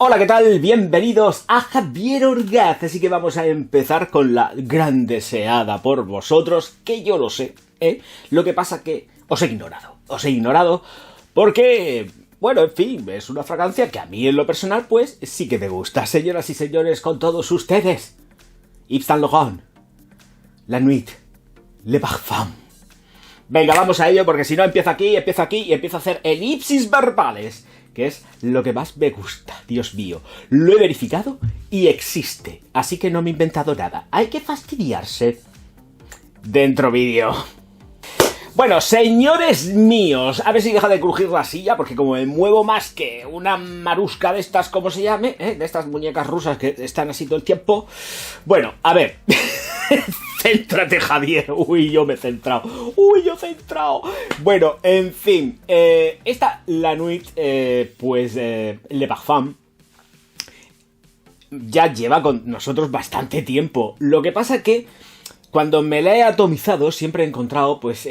Hola, ¿qué tal? Bienvenidos a Javier Orgaz. Así que vamos a empezar con la gran deseada por vosotros, que yo lo sé, ¿eh? Lo que pasa que os he ignorado porque, bueno, en fin, es una fragancia que a mí en lo personal, pues, sí que me gusta. Señoras y señores, con todos ustedes, Yves Saint Laurent, La Nuit, Le Parfum. Venga, vamos a ello, porque si no empiezo aquí y empiezo a hacer elipsis verbales, que es lo que más me gusta. Dios mío, lo he verificado y existe, así que no me he inventado nada. Hay que fastidiarse. Dentro vídeo. Bueno, señores míos, a ver si deja de crujir la silla, porque como me muevo más que una marusca de estas, como se llame, de estas muñecas rusas que están así todo el tiempo. Bueno, a ver. Céntrate, Javier. Uy, yo he centrado. Bueno, en fin. Esta La Nuit, Le Parfum, ya lleva con nosotros bastante tiempo. Lo que pasa que cuando me la he atomizado siempre he encontrado, pues,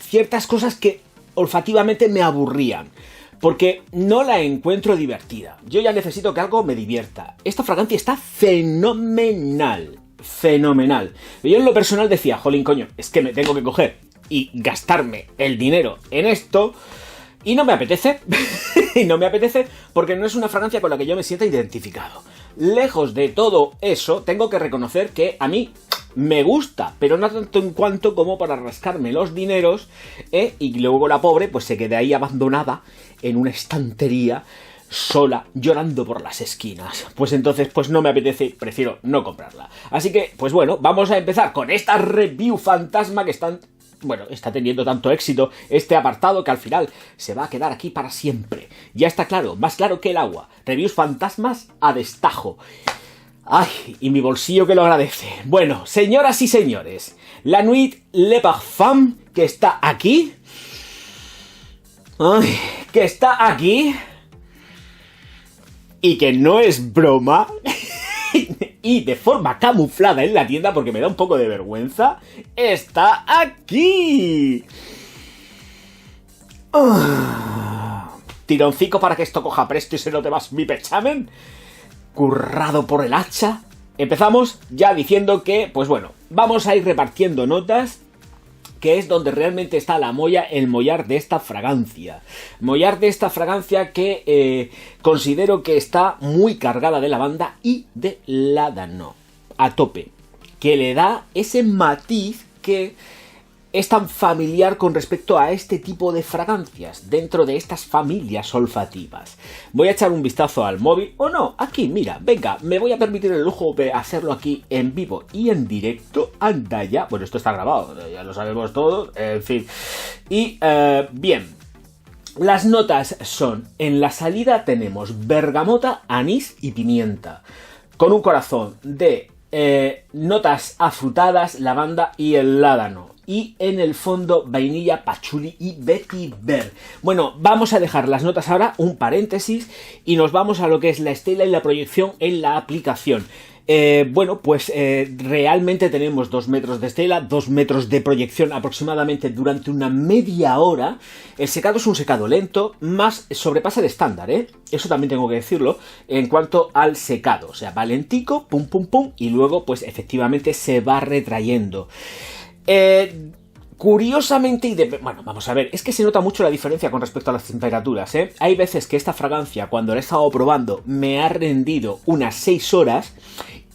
ciertas cosas que olfativamente me aburrían. Porque no la encuentro divertida. Yo ya necesito que algo me divierta. Esta fragancia está fenomenal. Yo en lo personal decía, jolín, coño, es que me tengo que coger y gastarme el dinero en esto. Y no me apetece. Porque no es una fragancia con la que yo me sienta identificado. Lejos de todo eso, tengo que reconocer que a mí me gusta, pero no tanto en cuanto como para rascarme los dineros, y luego la pobre pues se quede ahí abandonada en una estantería, sola, llorando por las esquinas. Pues entonces, pues no me apetece, prefiero no comprarla. Así que, pues bueno, vamos a empezar con esta review fantasma que está teniendo tanto éxito, este apartado, que al final se va a quedar aquí para siempre. Ya está claro, más claro que el agua. Reviews fantasmas a destajo. Ay, y mi bolsillo que lo agradece. Bueno, señoras y señores, La Nuit, Le Parfum, que está aquí. Ay, que está aquí. Y que no es broma. Y de forma camuflada en la tienda, porque me da un poco de vergüenza, está aquí. Tironcico para que esto coja presto y se note más mi pechamen. Currado por el hacha. Empezamos ya diciendo que, pues bueno, vamos a ir repartiendo notas, que es donde realmente está la molla, el mollar de esta fragancia. Mollar de esta fragancia que considero que está muy cargada de lavanda y de ládano. A tope. Que le da ese matiz que es tan familiar con respecto a este tipo de fragancias dentro de estas familias olfativas. Voy a echar un vistazo al móvil, o no, aquí, mira, venga, me voy a permitir el lujo de hacerlo aquí en vivo y en directo. Anda ya, bueno, esto está grabado, ya lo sabemos todos, en fin. Y, bien, las notas son, en la salida tenemos bergamota, anís y pimienta, con un corazón de notas afrutadas, lavanda y el ládano. Y en el fondo, vainilla, pachuli y vetiver. Bueno, vamos a dejar las notas ahora, un paréntesis, y nos vamos a lo que es la estela y la proyección en la aplicación. Realmente tenemos 2 metros de estela, 2 metros de proyección aproximadamente durante una media hora. El secado es un secado lento, más sobrepasa el estándar, eso también tengo que decirlo, en cuanto al secado. O sea, va lentico, pum, pum, pum, y luego, pues efectivamente se va retrayendo. Curiosamente, bueno, vamos a ver, es que se nota mucho la diferencia con respecto a las temperaturas, Hay veces que esta fragancia, cuando la he estado probando, me ha rendido unas 6 horas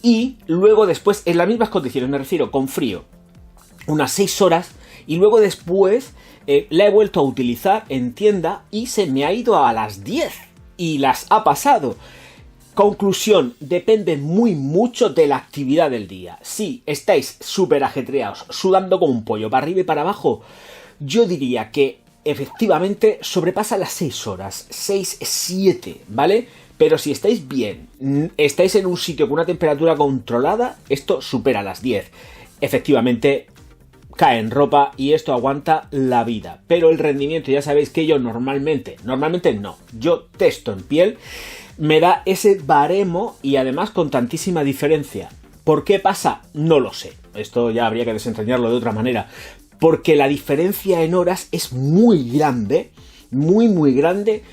y luego después, en las mismas condiciones, me refiero con frío, unas 6 horas, y luego después la he vuelto a utilizar en tienda y se me ha ido a las 10 y las ha pasado. Conclusión, depende mucho de la actividad del día. Si estáis súper ajetreados, sudando como un pollo, para arriba y para abajo, yo diría que efectivamente sobrepasa las 6 horas, 6, 7, ¿vale? Pero si estáis bien, estáis en un sitio con una temperatura controlada, esto supera las 10. Efectivamente, cae en ropa y esto aguanta la vida. Pero el rendimiento, ya sabéis que yo normalmente no, yo testo en piel, me da ese baremo y además con tantísima diferencia. ¿Por qué pasa? No lo sé. Esto ya habría que desentrañarlo de otra manera. Porque la diferencia en horas es muy grande, muy grande,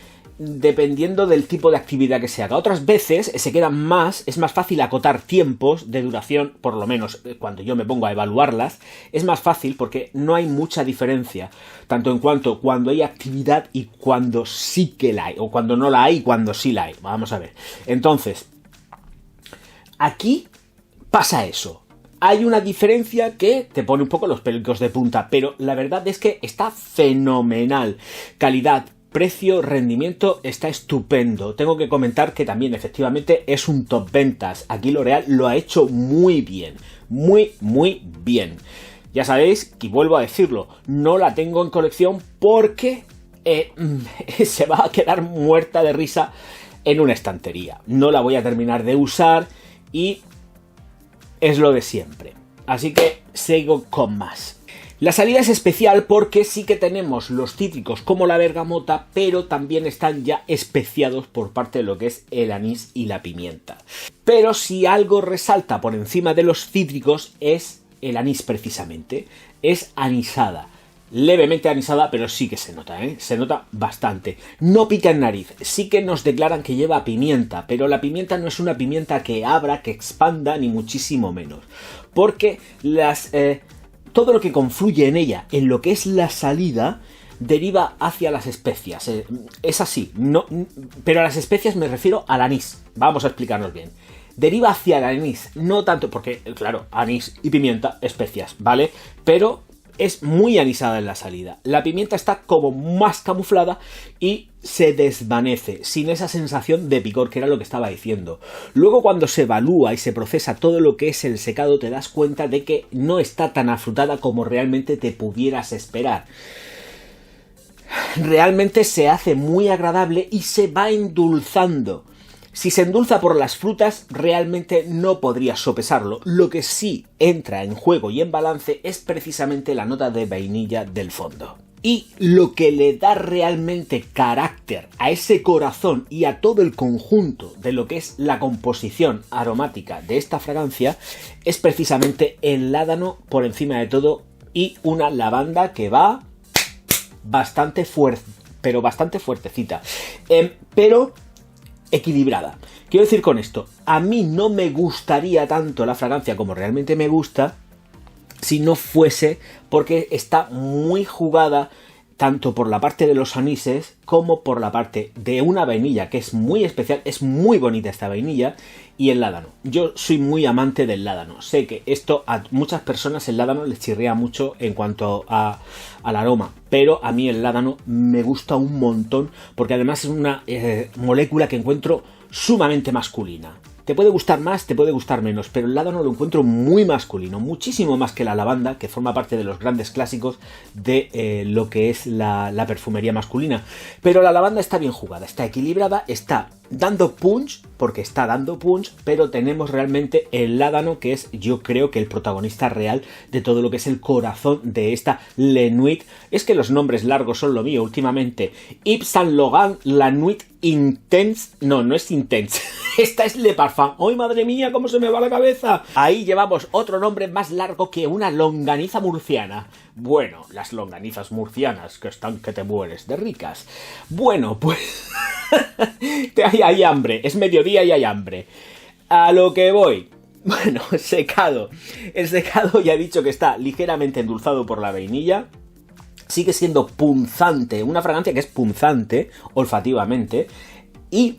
dependiendo del tipo de actividad que se haga. Otras veces se quedan más, es más fácil acotar tiempos de duración, por lo menos cuando yo me pongo a evaluarlas, es más fácil porque no hay mucha diferencia, tanto en cuanto cuando hay actividad y cuando sí que la hay, o cuando no la hay y cuando sí la hay. Vamos a ver. Entonces, aquí pasa eso. Hay una diferencia que te pone un poco los pelos de punta, pero la verdad es que está fenomenal. Calidad, precio, rendimiento, está estupendo. Tengo que comentar que también efectivamente es un top ventas. Aquí L'Oréal lo ha hecho muy bien. Muy, muy bien. Ya sabéis, y vuelvo a decirlo, no la tengo en colección porque se va a quedar muerta de risa en una estantería. No la voy a terminar de usar y es lo de siempre. Así que sigo con más. La salida es especial porque sí que tenemos los cítricos como la bergamota, pero también están ya especiados por parte de lo que es el anís y la pimienta. Pero si algo resalta por encima de los cítricos es el anís precisamente. Es anisada. Levemente anisada, pero sí que se nota, ¿eh? Se nota bastante. No pica en nariz. Sí que nos declaran que lleva pimienta, pero la pimienta no es una pimienta que abra, que expanda, ni muchísimo menos. Porque todo lo que confluye en ella, en lo que es la salida, deriva hacia las especias. Es así, no, pero a las especias me refiero al anís. Vamos a explicarnos bien. Deriva hacia el anís, no tanto porque, claro, anís y pimienta, especias, ¿vale? Pero es muy anisada en la salida. La pimienta está como más camuflada y se desvanece, sin esa sensación de picor, que era lo que estaba diciendo. Luego, cuando se evalúa y se procesa todo lo que es el secado, te das cuenta de que no está tan afrutada como realmente te pudieras esperar. Realmente se hace muy agradable y se va endulzando. Si se endulza por las frutas, realmente no podrías sopesarlo. Lo que sí entra en juego y en balance es precisamente la nota de vainilla del fondo. Y lo que le da realmente carácter a ese corazón y a todo el conjunto de lo que es la composición aromática de esta fragancia es precisamente el ládano por encima de todo y una lavanda que va bastante fuerte, pero bastante fuertecita. Pero equilibrada. Quiero decir con esto, a mí no me gustaría tanto la fragancia como realmente me gusta si no fuese porque está muy jugada tanto por la parte de los anises como por la parte de una vainilla que es muy especial, es muy bonita esta vainilla, y el ládano. Yo soy muy amante del ládano. Sé que esto a muchas personas el ládano les chirría mucho en cuanto al aroma, pero a mí el ládano me gusta un montón porque además es una molécula que encuentro sumamente masculina. Te puede gustar más, te puede gustar menos, pero el ládano lo encuentro muy masculino, muchísimo más que la lavanda, que forma parte de los grandes clásicos de lo que es la perfumería masculina. Pero la lavanda está bien jugada, está equilibrada, está dando punch, porque está dando punch, pero tenemos realmente el ládano, que es, yo creo que el protagonista real de todo lo que es el corazón de esta Le Nuit. Es que los nombres largos son lo mío últimamente. Yves Saint Laurent La Nuit Intense. No, no es Intense. Esta es Le Parfum. ¡Ay, madre mía, cómo se me va la cabeza! Ahí llevamos otro nombre más largo que una longaniza murciana. Bueno, las longanizas murcianas que están que te mueres de ricas. Bueno, pues hay hambre, es mediodía y hay hambre. A lo que voy. Bueno, secado. El secado ya he dicho que está ligeramente endulzado por la vainilla. Sigue siendo punzante, una fragancia que es punzante olfativamente. Y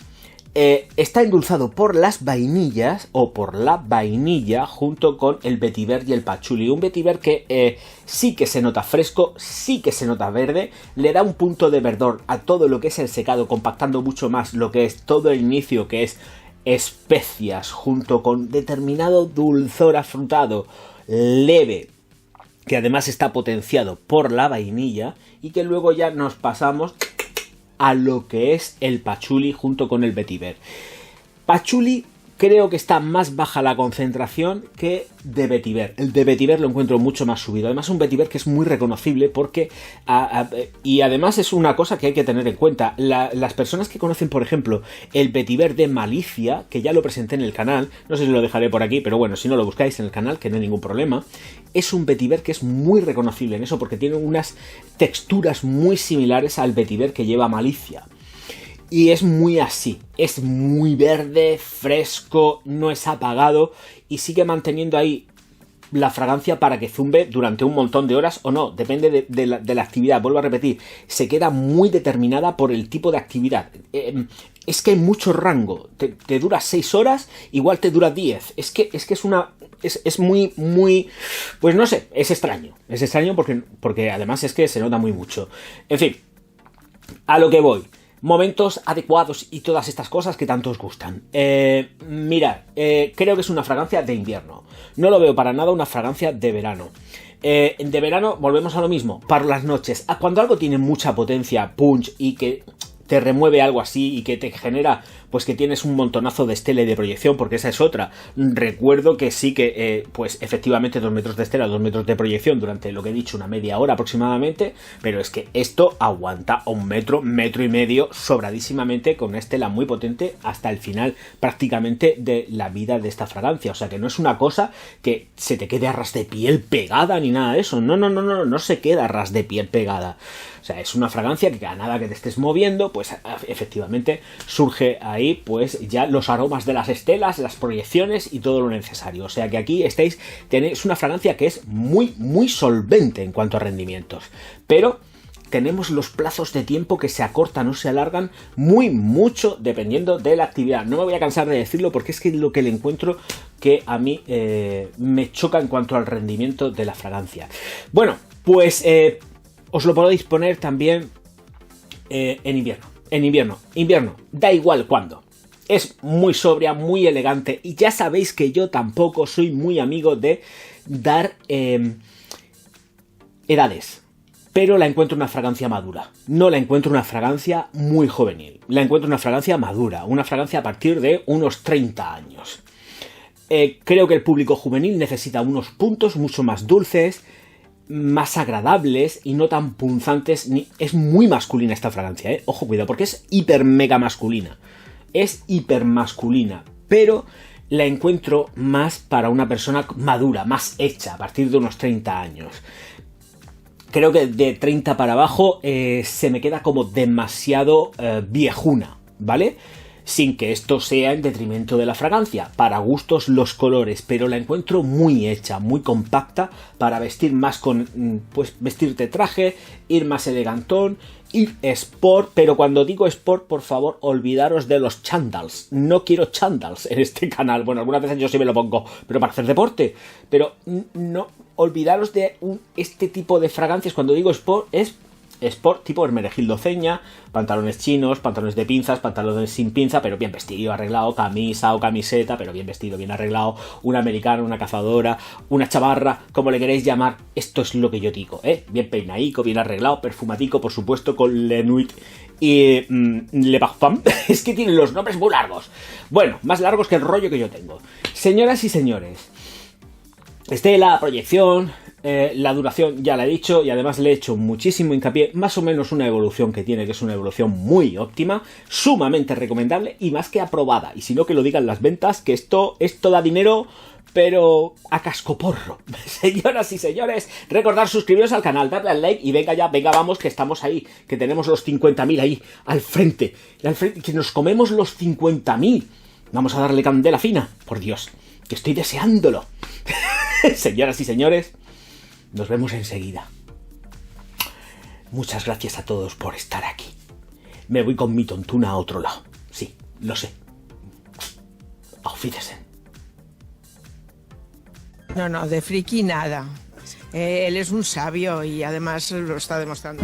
está endulzado por las vainillas o por la vainilla junto con el vetiver y el patchouli. Un vetiver que sí que se nota fresco, sí que se nota verde, le da un punto de verdor a todo lo que es el secado, compactando mucho más lo que es todo el inicio, que es especias junto con determinado dulzor afrutado leve, que además está potenciado por la vainilla, y que luego ya nos pasamos a lo que es el patchouli junto con el vetiver. Patchouli creo que está más baja la concentración que de vetiver. El de vetiver lo encuentro mucho más subido. Además, un vetiver que es muy reconocible porque... y además es una cosa que hay que tener en cuenta. Las personas que conocen, por ejemplo, el vetiver de Malicia, que ya lo presenté en el canal, no sé si lo dejaré por aquí, pero bueno, si no lo buscáis en el canal, que no hay ningún problema, es un vetiver que es muy reconocible en eso porque tiene unas texturas muy similares al vetiver que lleva Malicia. Y es muy así, es muy verde, fresco, no es apagado y sigue manteniendo ahí la fragancia para que zumbe durante un montón de horas o no, depende de la actividad. Vuelvo a repetir, se queda muy determinada por el tipo de actividad. Es que hay mucho rango, te dura 6 horas, igual te dura 10. Es que es muy, pues no sé, es extraño porque además es que se nota muy mucho. En fin, a lo que voy. Momentos adecuados y todas estas cosas que tanto os gustan. Mirad, creo que es una fragancia de invierno. No lo veo para nada una fragancia de verano. De verano volvemos a lo mismo, para las noches. Cuando algo tiene mucha potencia, punch, y que te remueve algo así y que te genera, pues que tienes un montonazo de estela y de proyección, porque esa es otra. Recuerdo que sí que, pues efectivamente 2 metros de estela, 2 metros de proyección durante lo que he dicho, una media hora aproximadamente, pero es que esto aguanta 1 metro, metro y medio sobradísimamente con una estela muy potente hasta el final prácticamente de la vida de esta fragancia. O sea que no es una cosa que se te quede a ras de piel pegada ni nada de eso. No se queda a ras de piel pegada. O sea, es una fragancia que a nada que te estés moviendo, pues efectivamente surge ahí pues ya los aromas de las estelas, las proyecciones y todo lo necesario. O sea que aquí tenéis una fragancia que es muy solvente en cuanto a rendimientos. Pero tenemos los plazos de tiempo que se acortan o se alargan mucho dependiendo de la actividad. No me voy a cansar de decirlo porque es que lo que le encuentro que a mí me choca en cuanto al rendimiento de la fragancia. Bueno, pues os lo podéis poner también en invierno. Invierno, da igual cuándo. Es muy sobria, muy elegante. Y ya sabéis que yo tampoco soy muy amigo de dar edades. Pero la encuentro una fragancia madura. No la encuentro una fragancia muy juvenil. La encuentro una fragancia madura. Una fragancia a partir de unos 30 años. Creo que el público juvenil necesita unos puntos mucho más dulces, más agradables y no tan punzantes. Es muy masculina esta fragancia, ojo, cuidado, porque es hiper mega masculina. Es hiper masculina, pero la encuentro más para una persona madura, más hecha, a partir de unos 30 años. Creo que de 30 para abajo se me queda como demasiado viejuna, ¿vale? Sin que esto sea en detrimento de la fragancia, para gustos los colores, pero la encuentro muy hecha, muy compacta para vestir más pues vestirte traje, ir más elegantón, ir sport, pero cuando digo sport, por favor, olvidaros de los chandals. No quiero chandals en este canal. Bueno, algunas veces yo sí me lo pongo, pero para hacer deporte. Pero no, olvidaros de este tipo de fragancias. Cuando digo sport, es sport tipo Hermenegildo Ceña, pantalones chinos, pantalones de pinzas, pantalones sin pinza, pero bien vestido, arreglado, camisa o camiseta, pero bien vestido, bien arreglado, un americano, una cazadora, una chavarra, como le queréis llamar. Esto es lo que yo digo, bien peinadico, bien arreglado, perfumatico, por supuesto, con Le Nuit y Le Parfum. Es que tienen los nombres muy largos. Bueno, más largos que el rollo que yo tengo. Señoras y señores, estela, proyección, la duración ya la he dicho y además le he hecho muchísimo hincapié, más o menos una evolución que tiene, que es una evolución muy óptima, sumamente recomendable y más que aprobada. Y si no, que lo digan las ventas, que esto da dinero, pero a cascoporro. Señoras y señores, recordad suscribiros al canal, darle al like y venga vamos, que estamos ahí, que tenemos los 50.000 ahí al frente, que nos comemos los 50.000. Vamos a darle candela fina, por Dios, que estoy deseándolo. Señoras y señores, nos vemos enseguida. Muchas gracias a todos por estar aquí. Me voy con mi tontuna a otro lado. Sí, lo sé. Auf Wiedersehen. No, de friki nada. Él es un sabio y además lo está demostrando.